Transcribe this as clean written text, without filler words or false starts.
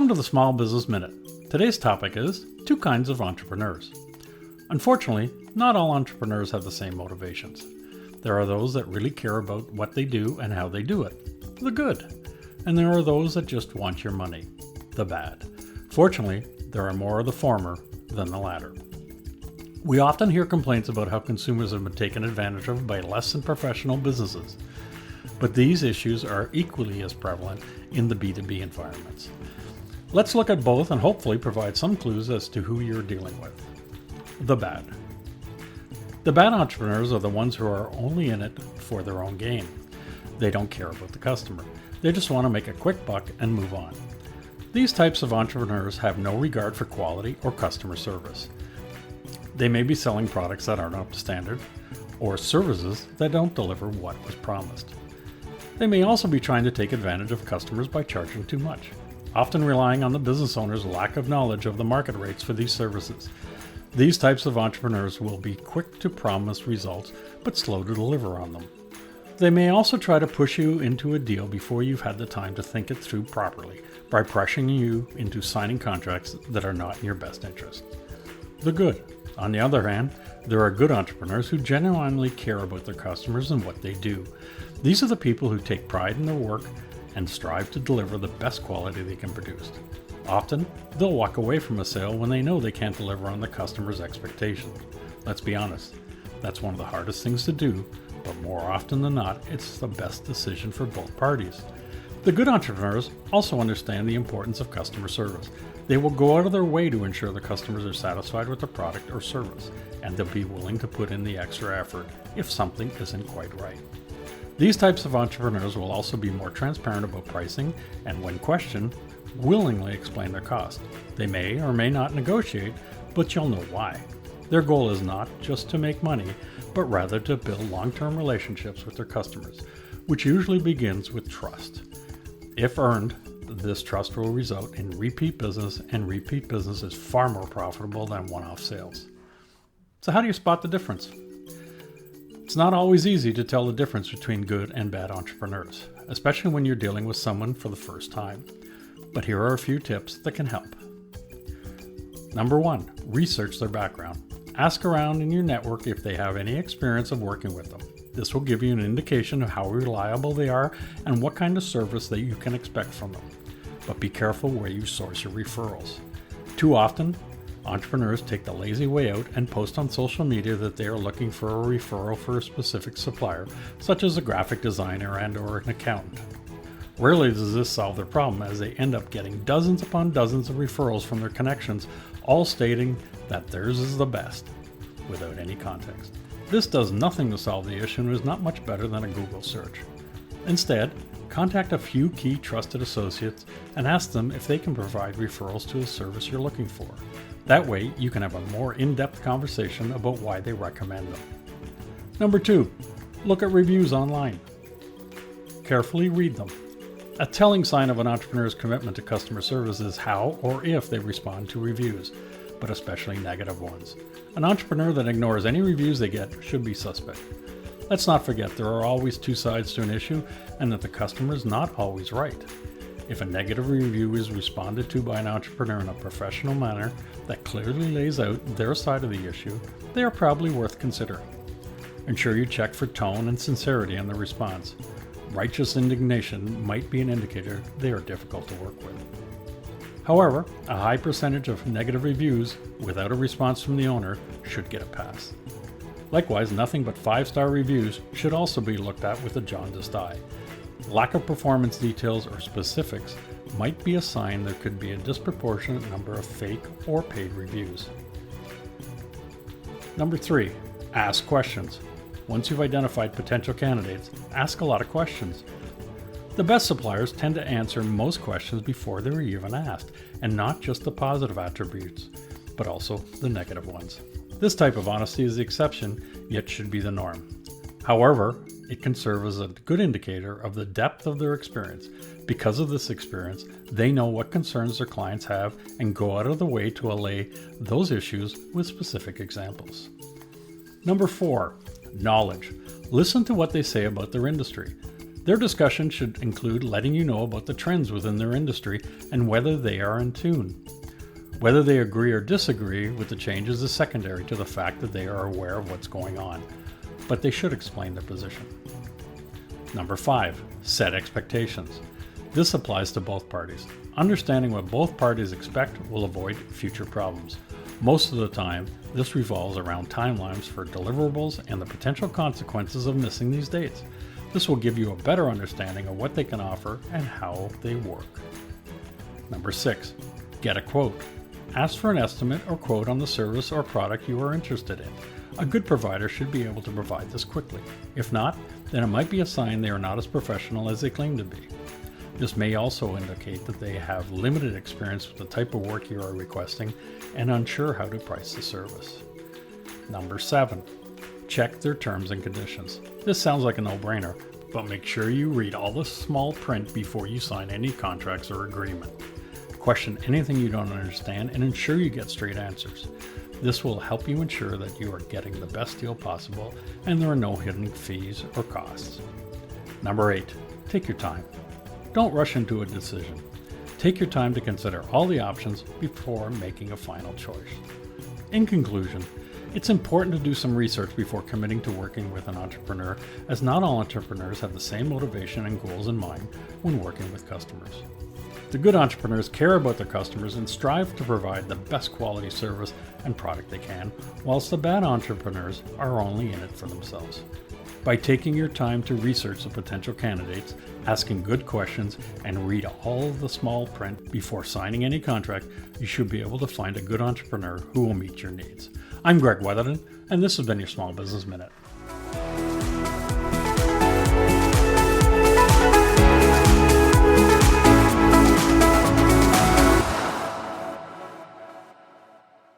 Welcome to the Small Business Minute. Today's topic is 2 kinds of entrepreneurs. Unfortunately, not all entrepreneurs have the same motivations. There are those that really care about what they do and how they do it, the good. And there are those that just want your money, the bad. Fortunately, there are more of the former than the latter. We often hear complaints about how consumers have been taken advantage of by less than professional businesses. But these issues are equally as prevalent in the B2B environments. Let's look at both and hopefully provide some clues as to who you're dealing with. The bad. The bad entrepreneurs are the ones who are only in it for their own gain. They don't care about the customer. They just want to make a quick buck and move on. These types of entrepreneurs have no regard for quality or customer service. They may be selling products that aren't up to standard or services that don't deliver what was promised. They may also be trying to take advantage of customers by charging too much, often relying on the business owner's lack of knowledge of the market rates for these services. These types of entrepreneurs will be quick to promise results, but slow to deliver on them. They may also try to push you into a deal before you've had the time to think it through properly, by pressuring you into signing contracts that are not in your best interest. The good. On the other hand, there are good entrepreneurs who genuinely care about their customers and what they do. These are the people who take pride in their work and strive to deliver the best quality they can produce. Often, they'll walk away from a sale when they know they can't deliver on the customer's expectations. Let's be honest, that's one of the hardest things to do, but more often than not, it's the best decision for both parties. The good entrepreneurs also understand the importance of customer service. They will go out of their way to ensure the customers are satisfied with the product or service, and they'll be willing to put in the extra effort if something isn't quite right. These types of entrepreneurs will also be more transparent about pricing and, when questioned, willingly explain their cost. They may or may not negotiate, but you'll know why. Their goal is not just to make money, but rather to build long-term relationships with their customers, which usually begins with trust. If earned, this trust will result in repeat business, and repeat business is far more profitable than one-off sales. So how do you spot the difference? It's not always easy to tell the difference between good and bad entrepreneurs, especially when you're dealing with someone for the first time. But here are a few tips that can help. Number 1, research their background. Ask around in your network if they have any experience of working with them. This will give you an indication of how reliable they are and what kind of service that you can expect from them. But be careful where you source your referrals. Too often, entrepreneurs take the lazy way out and post on social media that they are looking for a referral for a specific supplier, such as a graphic designer and/or an accountant. Rarely does this solve their problem, as they end up getting dozens upon dozens of referrals from their connections, all stating that theirs is the best, without any context. This does nothing to solve the issue and is not much better than a Google search. Instead, contact a few key trusted associates and ask them if they can provide referrals to a service you're looking for. That way, you can have a more in-depth conversation about why they recommend them. Number 2, look at reviews online. Carefully read them. A telling sign of an entrepreneur's commitment to customer service is how or if they respond to reviews, but especially negative ones. An entrepreneur that ignores any reviews they get should be suspect. Let's not forget there are always 2 sides to an issue, and that the customer is not always right. If a negative review is responded to by an entrepreneur in a professional manner that clearly lays out their side of the issue, they are probably worth considering. Ensure you check for tone and sincerity in the response. Righteous indignation might be an indicator they are difficult to work with. However, a high percentage of negative reviews without a response from the owner should get a pass. Likewise, nothing but 5-star reviews should also be looked at with a jaundiced eye. Lack of performance details or specifics might be a sign there could be a disproportionate number of fake or paid reviews. Number 3, ask questions. Once you've identified potential candidates, ask a lot of questions. The best suppliers tend to answer most questions before they were even asked, and not just the positive attributes, but also the negative ones. This type of honesty is the exception, yet should be the norm. However, it can serve as a good indicator of the depth of their experience. Because of this experience, they know what concerns their clients have and go out of the way to allay those issues with specific examples. Number 4, knowledge. Listen to what they say about their industry. Their discussion should include letting you know about the trends within their industry and whether they are in tune. Whether they agree or disagree with the changes is secondary to the fact that they are aware of what's going on, but they should explain their position. Number 5, set expectations. This applies to both parties. Understanding what both parties expect will avoid future problems. Most of the time, this revolves around timelines for deliverables and the potential consequences of missing these dates. This will give you a better understanding of what they can offer and how they work. Number 6, get a quote. Ask for an estimate or quote on the service or product you are interested in. A good provider should be able to provide this quickly. If not, then it might be a sign they are not as professional as they claim to be. This may also indicate that they have limited experience with the type of work you are requesting and unsure how to price the service. Number 7, check their terms and conditions. This sounds like a no-brainer, but make sure you read all the small print before you sign any contracts or agreement. Question anything you don't understand and ensure you get straight answers. This will help you ensure that you are getting the best deal possible and there are no hidden fees or costs. Number 8, take your time. Don't rush into a decision. Take your time to consider all the options before making a final choice. In conclusion, it's important to do some research before committing to working with an entrepreneur, as not all entrepreneurs have the same motivation and goals in mind when working with customers. The good entrepreneurs care about their customers and strive to provide the best quality service and product they can, whilst the bad entrepreneurs are only in it for themselves. By taking your time to research the potential candidates, asking good questions, and read all of the small print before signing any contract, you should be able to find a good entrepreneur who will meet your needs. I'm Greg Weatherden, and this has been your Small Business Minute.